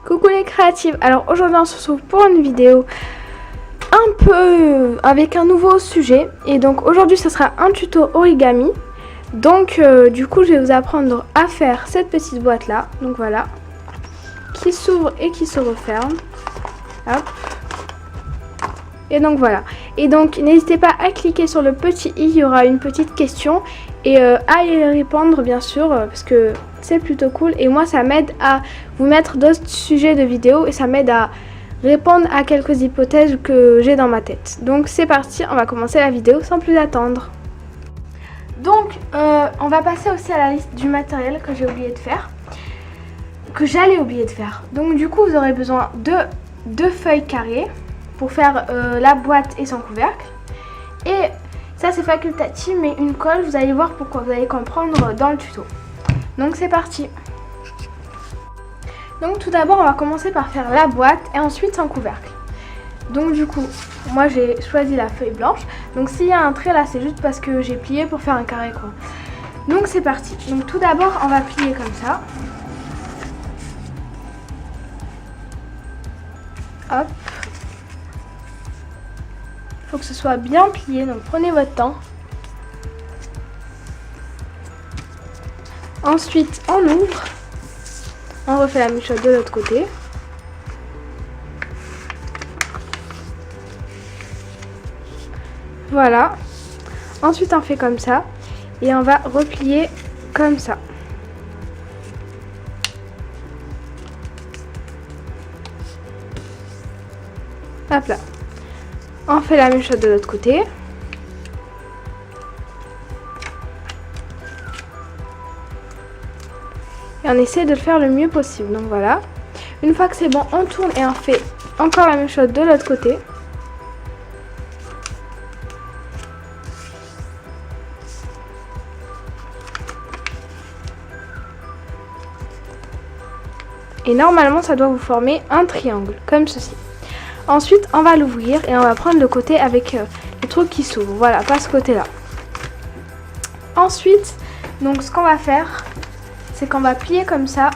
Coucou les créatives, alors aujourd'hui on se retrouve pour une vidéo un peu avec un nouveau sujet. Et donc aujourd'hui ce sera un tuto origami. Donc du coup je vais vous apprendre à faire cette petite boîte là. Donc voilà, qui s'ouvre et qui se referme. Hop. Et donc voilà. Et donc n'hésitez pas à cliquer sur le petit i, il y aura une petite question. Et à y répondre bien sûr, parce que c'est plutôt cool. Et moi ça m'aide à vous mettre d'autres sujets de vidéos. Et ça m'aide à répondre à quelques hypothèses que j'ai dans ma tête. Donc c'est parti, on va commencer la vidéo sans plus attendre. Donc on va passer aussi à la liste du matériel que j'ai oublié de faire. Que j'allais oublier de faire. Donc du coup vous aurez besoin de 2 feuilles carrées pour faire la boîte et son couvercle. Et ça c'est facultatif, mais une colle, vous allez voir pourquoi, vous allez comprendre dans le tuto. Donc c'est parti. Donc tout d'abord on va commencer par faire la boîte et ensuite son couvercle. Donc du coup moi j'ai choisi la feuille blanche. Donc s'il y a un trait là c'est juste parce que j'ai plié pour faire un carré quoi. Donc c'est parti. Donc tout d'abord on va plier comme ça. Hop. Il faut que ce soit bien plié, donc prenez votre temps. Ensuite, on ouvre. On refait la même chose de l'autre côté. Voilà. Ensuite, on fait comme ça. Et on va replier comme ça. Hop là. On fait la même chose de l'autre côté. Et on essaie de le faire le mieux possible. Donc voilà. Une fois que c'est bon, on tourne et on fait encore la même chose de l'autre côté. Et normalement, ça doit vous former un triangle, comme ceci. Ensuite, on va l'ouvrir et on va prendre le côté avec le truc qui s'ouvre. Voilà, pas ce côté-là. Ensuite, donc ce qu'on va faire, c'est qu'on va plier comme ça.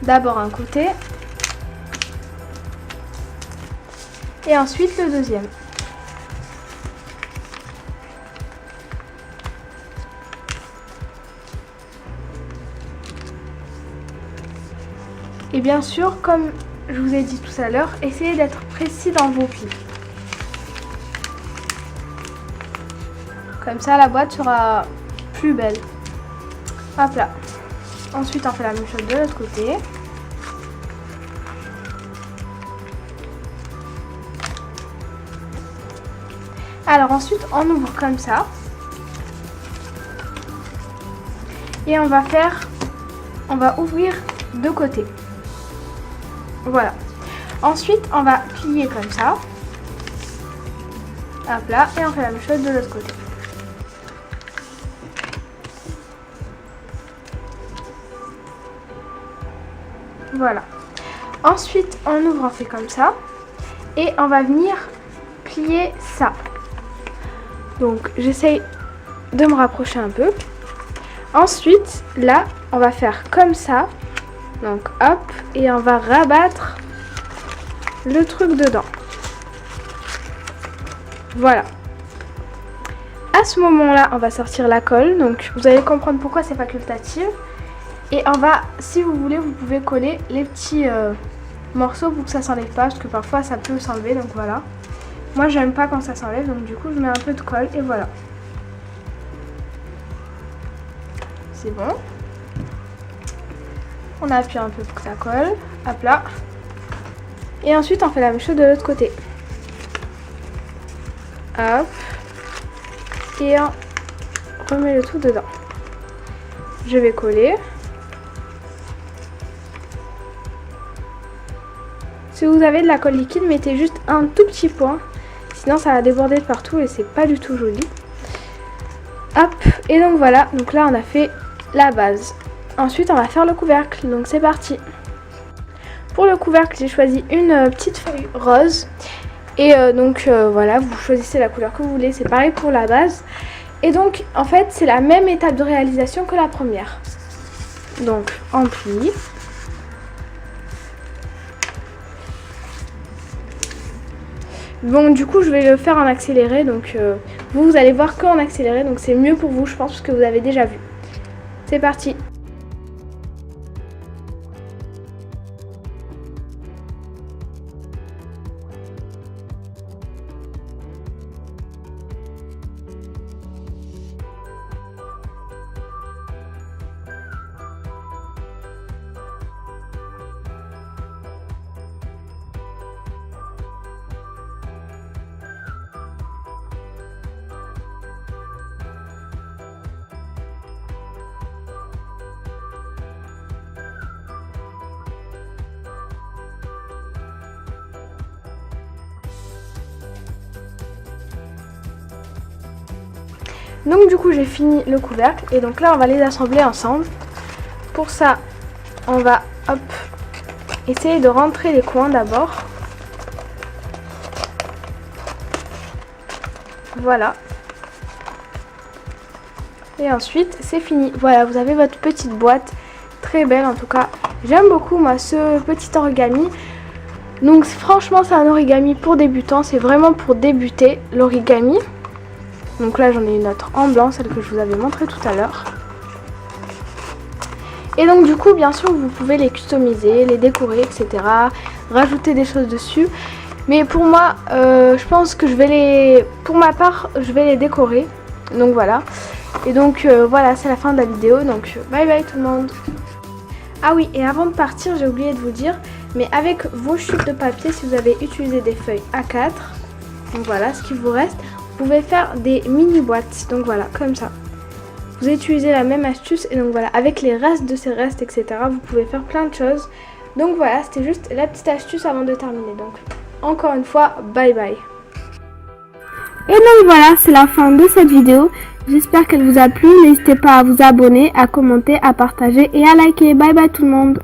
D'abord un côté. Et ensuite le deuxième. Et bien sûr, comme je vous ai dit tout à l'heure, essayez d'être précis dans vos plis. Comme ça, la boîte sera plus belle. Hop là. Ensuite, on fait la même chose de l'autre côté. Alors ensuite, on ouvre comme ça. Et on va ouvrir de côté. Voilà. Ensuite, on va plier comme ça. Hop là. Et on fait la même chose de l'autre côté. Voilà. Ensuite, on ouvre, on fait comme ça. Et on va venir plier ça. Donc, j'essaye de me rapprocher un peu. Ensuite, là, on va faire comme ça. Donc hop, et on va rabattre le truc dedans. Voilà. À ce moment-là, on va sortir la colle. Donc vous allez comprendre pourquoi c'est facultatif. Et on va, si vous voulez, vous pouvez coller les petits morceaux pour que ça s'enlève pas. Parce que parfois ça peut s'enlever, donc voilà. Moi j'aime pas quand ça s'enlève, donc du coup je mets un peu de colle et voilà. C'est bon. On appuie un peu pour que ça colle. Hop là. Et ensuite, on fait la même chose de l'autre côté. Hop. Et on remet le tout dedans. Je vais coller. Si vous avez de la colle liquide, mettez juste un tout petit point. Sinon, ça va déborder de partout et c'est pas du tout joli. Hop. Et donc voilà. Donc là, on a fait la base. Ensuite, on va faire le couvercle, donc c'est parti. Pour le couvercle, j'ai choisi une petite feuille rose. Et voilà, vous choisissez la couleur que vous voulez, c'est pareil pour la base. Et donc, en fait, c'est la même étape de réalisation que la première. Donc, on plie. Bon, du coup, je vais le faire en accéléré. Donc, vous allez voir qu'en accéléré. Donc, c'est mieux pour vous, je pense, parce que vous avez déjà vu. C'est parti. Donc du coup j'ai fini le couvercle et donc là on va les assembler ensemble. Pour ça on va essayer de rentrer les coins d'abord. Voilà. Et ensuite c'est fini. Voilà, vous avez votre petite boîte. Très belle en tout cas. J'aime beaucoup moi ce petit origami. Donc franchement c'est un origami pour débutants. C'est vraiment pour débuter l'origami. Donc là j'en ai une autre en blanc, celle que je vous avais montré tout à l'heure. Et donc du coup bien sûr vous pouvez les customiser, les décorer, etc. Rajouter des choses dessus. Mais pour moi je pense que pour ma part je vais les décorer. Donc voilà. Et donc voilà, c'est la fin de la vidéo. Donc bye bye tout le monde. Ah oui, et avant de partir j'ai oublié de vous dire, mais avec vos chutes de papier, si vous avez utilisé des feuilles A4, donc voilà ce qu'il vous reste. Vous pouvez faire des mini boîtes, donc voilà, comme ça. Vous utilisez la même astuce et donc voilà, avec les restes de ces restes, etc. Vous pouvez faire plein de choses. Donc voilà, c'était juste la petite astuce avant de terminer. Donc encore une fois, bye bye. Et donc voilà, c'est la fin de cette vidéo. J'espère qu'elle vous a plu. N'hésitez pas à vous abonner, à commenter, à partager et à liker. Bye bye tout le monde.